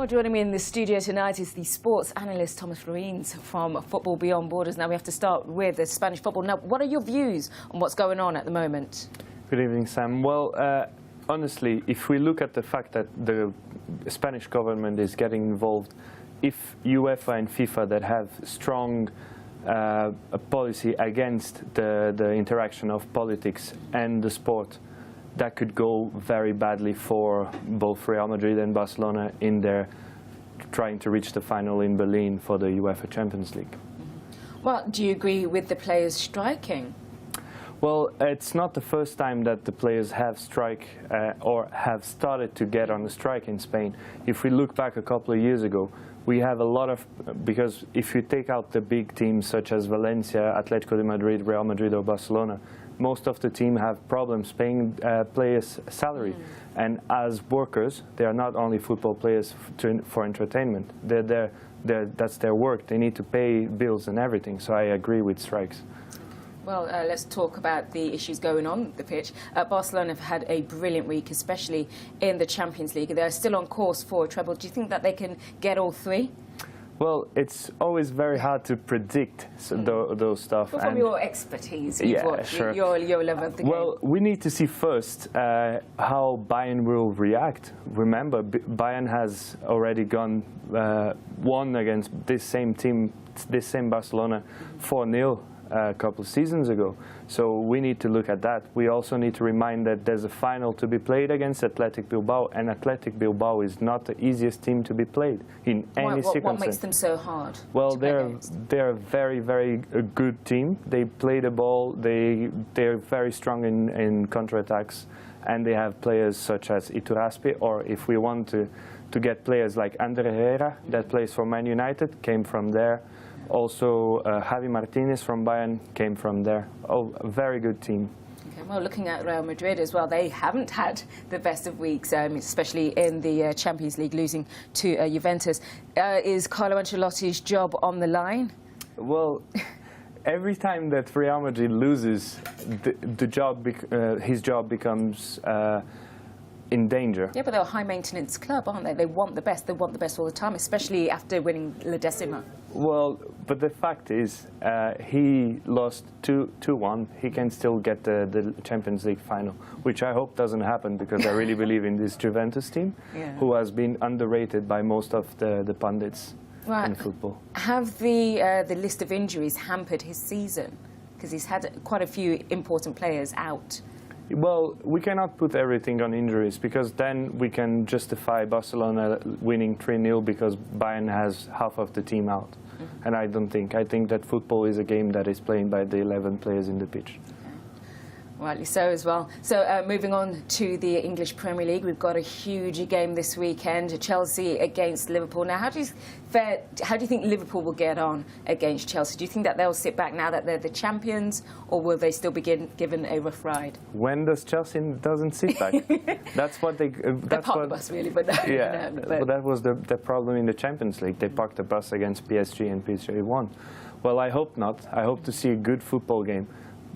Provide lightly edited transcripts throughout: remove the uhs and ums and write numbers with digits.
Well, joining me in the studio tonight is the sports analyst Thomas Farines from Football Beyond Borders. Now we have to start with the Spanish football. Now, what are your views on what's going on at the moment? Good evening, Sam. Well, honestly, if we look at the fact that the Spanish government is getting involved, if UEFA and FIFA that have strong policy against the interaction of politics and the sport, that could go very badly for both Real Madrid and Barcelona in their trying to reach the final in Berlin for the UEFA Champions League. Well, do you agree with the players striking? Well, it's not the first time that the players have strike or have started to get on a strike in Spain. If we look back a couple of years ago, we have a lot of, because if you take out the big teams such as Valencia, Atletico de Madrid, Real Madrid or Barcelona, most of the team have problems paying players' salary. And as workers, they are not only football players for entertainment. That's their work. They need to pay bills and everything. So I agree with strikes. Well, let's talk about the issues going on the pitch. Barcelona have had a brilliant week, especially in the Champions League. They're still on course for a treble. Do you think that they can get all three? Well, it's always very hard to predict those stuff. Well, from your expertise, your level of the game. Well, we need to see first how Bayern will react. Remember, Bayern has already won against this same team, this same Barcelona, 4-0. A couple of seasons ago. So we need to look at that. We also need to remind that there's a final to be played against Athletic Bilbao, and Athletic Bilbao is not the easiest team to be played in any circumstance. What makes them so hard? Well, they're a very, very good team. They play the ball. They're very strong in counterattacks, and they have players such as Iturraspe, or if we want to get players like Ander Herrera, that plays for Man United, came from there. Also, Javi Martinez from Bayern came from there. Oh, a very good team. Okay, well, looking at Real Madrid as well, they haven't had the best of weeks, especially in the Champions League, losing to Juventus. Is Carlo Ancelotti's job on the line? Well, every time that Real Madrid loses, his job becomes in danger. Yeah, but they're a high-maintenance club, aren't they? They want the best. They want the best all the time, especially after winning La Decima. Well, but the fact is, he lost 2-1. He can still get the Champions League final, which I hope doesn't happen, because I really believe in this Juventus team, who has been underrated by most of the pundits in football. Have the list of injuries hampered his season? Because he's had quite a few important players out. Well, we cannot put everything on injuries, because then we can justify Barcelona winning 3-0 because Bayern has half of the team out. And I don't think. I think that football is a game that is played by the 11 players in the pitch. Rightly so as well. So moving on to the English Premier League, we've got a huge game this weekend, Chelsea against Liverpool. Now, how do you think Liverpool will get on against Chelsea? Do you think that they'll sit back now that they're the champions, or will they still be given a rough ride? When does Chelsea doesn't sit back? That's what they. They parked the bus, really, but no. Yeah, but that was the problem in the Champions League. They parked the bus against PSG, and PSG won. Well, I hope not. I hope to see a good football game.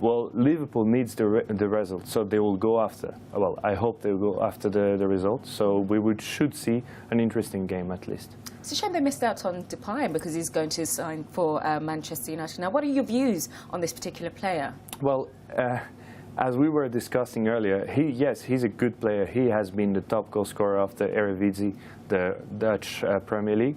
Well, Liverpool needs the result, so they will go after. Well, I hope they will go after the result. So we should see an interesting game at least. It's a shame they missed out on Depay, because he's going to sign for Manchester United. Now, what are your views on this particular player? Well, as we were discussing earlier, yes, he's a good player. He has been the top goal scorer of the Eredivisie, the Dutch Premier League.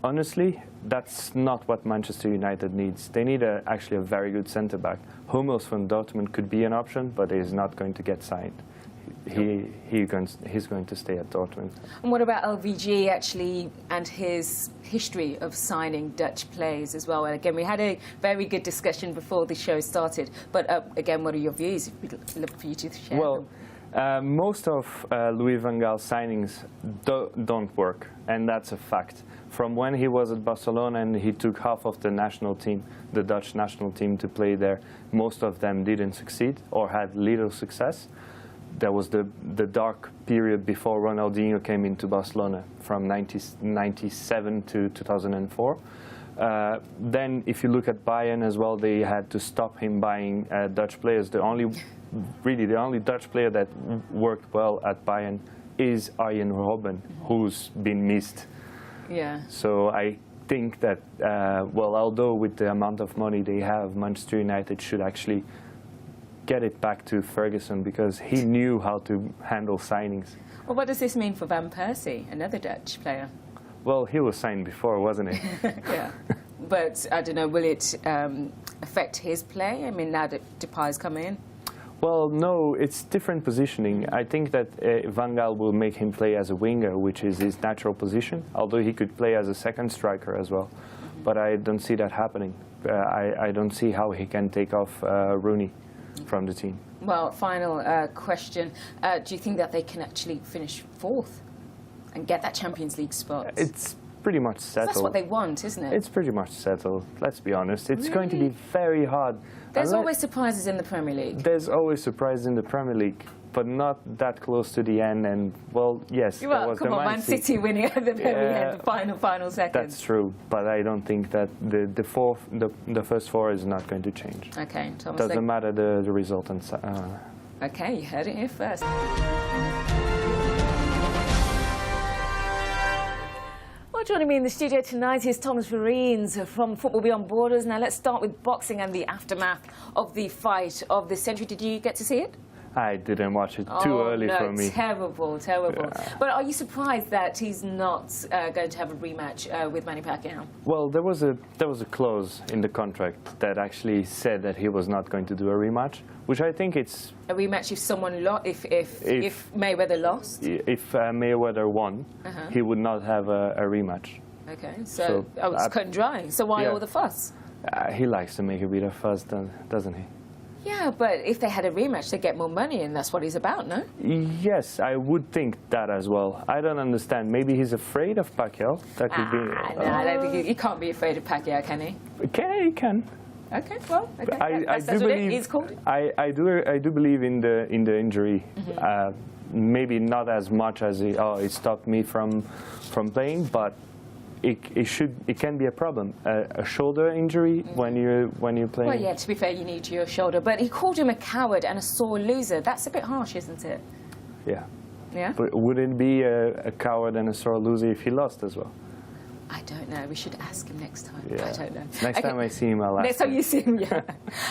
Honestly, that's not what Manchester United needs. They need actually a very good centre-back. Hummels from Dortmund could be an option, but he's not going to get signed. He's going to stay at Dortmund. And what about LVG actually and his history of signing Dutch players as well? And again, we had a very good discussion before the show started. But again, what are your views? We'd love for you to share them. Most of Louis van Gaal's signings don't work, and that's a fact. From when he was at Barcelona and he took half of the national team, the Dutch national team, to play there, most of them didn't succeed or had little success. There was the dark period before Ronaldinho came into Barcelona from 1997 to 2004. Then if you look at Bayern as well, they had to stop him buying Dutch players. The only Dutch player that worked well at Bayern is Arjen Robben, who's been missed. Yeah. So I think that, well, although with the amount of money they have, Manchester United should actually get it back to Ferguson, because he knew how to handle signings. Well, what does this mean for Van Persie, another Dutch player? Well, he was signed before, wasn't he? Yeah. But, I don't know, will it affect his play? I mean, now that Depay's come in? Well, no, it's different positioning. I think that Van Gaal will make him play as a winger, which is his natural position, although he could play as a second striker as well. But I don't see that happening. I don't see how he can take off Rooney from the team. Well, final question. Do you think that they can actually finish fourth and get that Champions League spot? It's pretty much settled. That's what they want, isn't it? It's pretty much settled, let's be honest. It's going to be very hard. There's always surprises in the Premier League. There's always surprises in the Premier League, but not that close to the end. And, well, yes, Well, was come the on, Man City winning at the very end, the final second. That's true, but I don't think that the first four is not going to change. Okay, Thomas. Doesn't matter the result. And Okay, you heard it here first. Well, joining me in the studio tonight is Thomas Farines from Football Beyond Borders. Now, let's start with boxing and the aftermath of the fight of the century. Did you get to see it? I didn't watch it. Too early for me. Terrible, terrible. Yeah. But are you surprised that he's not going to have a rematch with Manny Pacquiao? Well, there was a clause in the contract that actually said that he was not going to do a rematch, which I think it's a rematch if someone if Mayweather lost. If Mayweather won, he would not have a rematch. Okay, so it's cut and dry. So why all the fuss? He likes to make a bit of fuss, doesn't he? Yeah, but if they had a rematch, they'd get more money, and that's what he's about, no? Yes, I would think that as well. I don't understand. Maybe he's afraid of Pacquiao. That could be. No, I don't think he can't be afraid of Pacquiao, can he? He can. Okay, well, okay. I that's do what believe. He's called. I do believe in the injury. Maybe not as much as it stopped me from playing, but. It can be a problem. A shoulder injury when you're playing. Well, yeah. To be fair, you need your shoulder. But he called him a coward and a sore loser. That's a bit harsh, isn't it? Yeah. Yeah. But would it be a coward and a sore loser if he lost as well? I don't know. We should ask him next time. Yeah. I don't know. Next time I see him, I'll ask Next time you see him, yeah.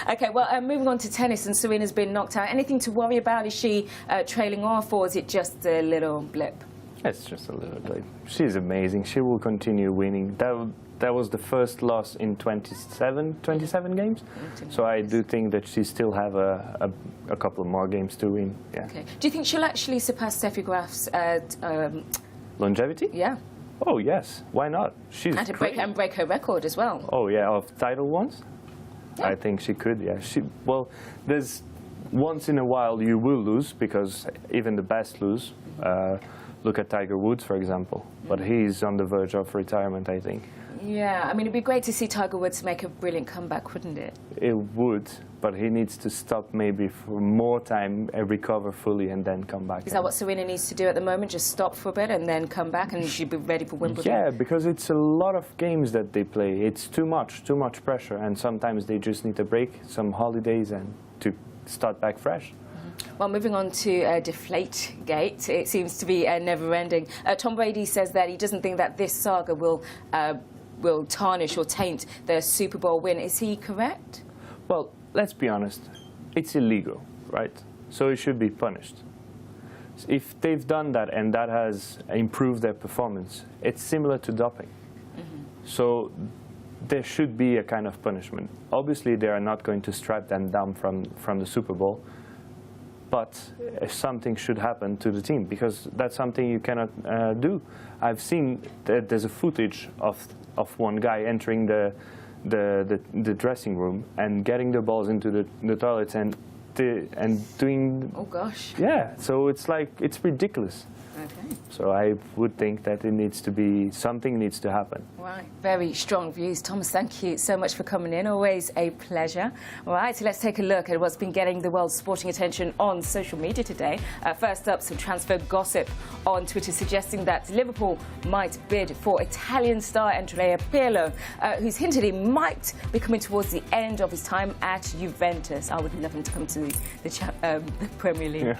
Okay, well, moving on to tennis, and Serena's been knocked out. Anything to worry about? Is she trailing off, or is it just a little blip? It's just a little bit. She's amazing. She will continue winning. That was the first loss in 27 games. So I do think that she still have a couple more games to win. Yeah. Okay. Do you think she'll actually surpass Steffi Graf's longevity? Yeah. Oh yes. Why not? She's and break her record as well. Oh yeah, of title ones. Yeah. I think she could. Yeah. There's once in a while you will lose, because even the best lose. Look at Tiger Woods, for example. But he's on the verge of retirement, I think. Yeah, I mean, it'd be great to see Tiger Woods make a brilliant comeback, wouldn't it? It would, but he needs to stop maybe for more time and recover fully and then come back. Is that what Serena needs to do at the moment? Just stop for a bit and then come back, and she'd be ready for Wimbledon? Yeah, because it's a lot of games that they play. It's too much pressure, and sometimes they just need a break, some holidays, and to start back fresh. Well, moving on to Deflategate, it seems to be never-ending. Tom Brady says that he doesn't think that this saga will tarnish or taint their Super Bowl win. Is he correct? Well, let's be honest. It's illegal, right? So it should be punished. If they've done that and that has improved their performance, it's similar to doping. So there should be a kind of punishment. Obviously, they are not going to strike them down from the Super Bowl. But something should happen to the team, because that's something you cannot do. I've seen that there's a footage of one guy entering the dressing room and getting the balls into the toilets and doing. Oh gosh. Yeah. So it's ridiculous. Okay. So I would think that something needs to happen. Right. Very strong views. Thomas, thank you so much for coming in. Always a pleasure. All right, so let's take a look at what's been getting the world's sporting attention on social media today. First up, some transfer gossip on Twitter suggesting that Liverpool might bid for Italian star Andrea Pirlo, who's hinted he might be coming towards the end of his time at Juventus. I would love him to come to the Premier League.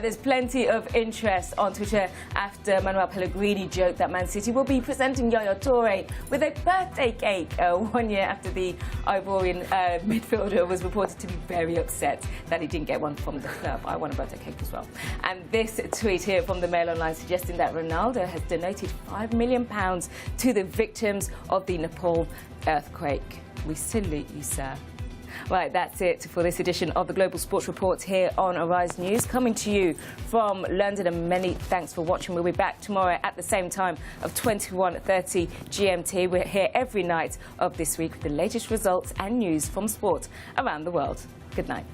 There's plenty of interest on Twitter after Manuel Pellegrini joked that Man City will be presenting Yaya Toure with a birthday cake 1 year after the Ivorian midfielder was reported to be very upset that he didn't get one from the club. I want a birthday cake as well. And this tweet here from the Mail Online suggesting that Ronaldo has donated £5 million to the victims of the Nepal earthquake. We salute you, sir. Right, that's it for this edition of the Global Sports Report here on Arise News, coming to you from London, and many thanks for watching. We'll be back tomorrow at the same time of 21:30 GMT. We're here every night of this week with the latest results and news from sport around the world. Good night.